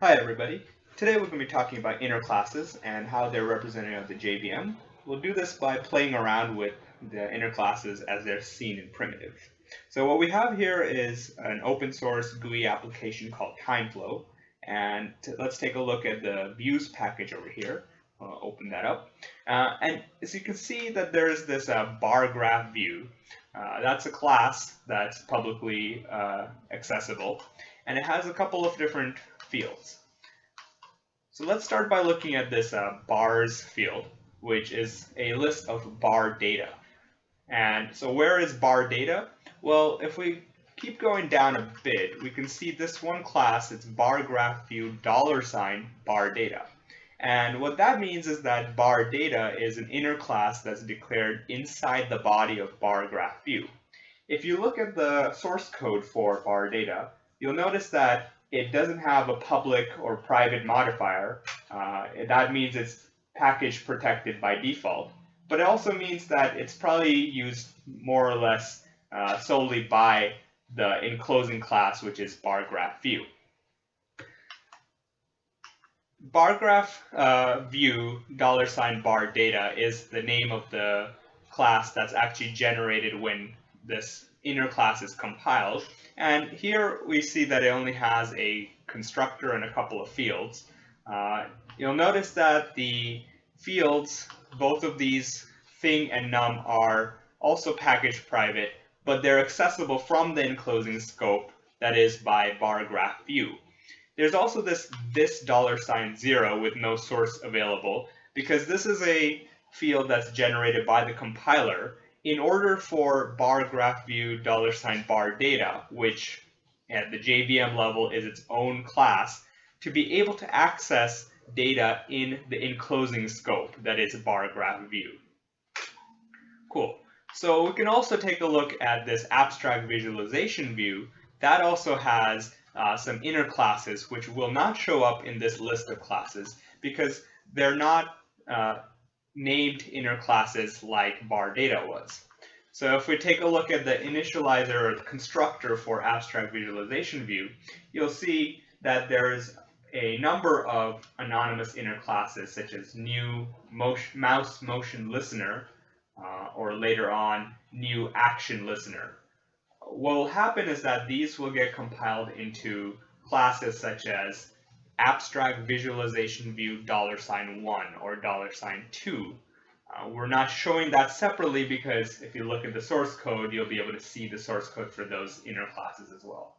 Hi everybody. Today we're going to be talking about inner classes and how they're represented on the JVM. We'll do this by playing around with the inner classes as they're seen in primitive. So what we have here is an open source GUI application called TimeFlow, and let's take a look at the views package over here. I'll open that up. And as you can see that there's this bar graph view. That's a class that's publicly accessible, and it has a couple of different fields. So let's start by looking at this bars field, which is a list of bar data. And so where is bar data? Well, if we keep going down a bit, we can see this one class, it's bar graph view $bar data. And what that means is that bar data is an inner class that's declared inside the body of bar graph view. If you look at the source code for bar data, you'll notice that it doesn't have a public or private modifier. That means it's package protected by default, but it also means that it's probably used more or less solely by the enclosing class, which is bar graph view. Bar graph view $bar data is the name of the class that's actually generated when this inner class is compiled. And here we see that it only has a constructor and a couple of fields. You'll notice that the fields, both of these thing and num, are also package private, but they're accessible from the enclosing scope, that is by bar graph view. There's also this $0 with no source available, because this is a field that's generated by the compiler in order for bar graph view $bar data, which at the JVM level is its own class, to be able to access data in the enclosing scope, that is bar graph view. Cool. So we can also take a look at this abstract visualization view. That also has some inner classes which will not show up in this list of classes because they're not named inner classes like bar data was. So if we take a look at the initializer or the constructor for abstract visualization view, you'll see that there's a number of anonymous inner classes such as new mouse motion listener or later on new action listener. What will happen is that these will get compiled into classes such as abstract visualization view $1 or $2. We're not showing that separately because if you look at the source code, you'll be able to see the source code for those inner classes as well.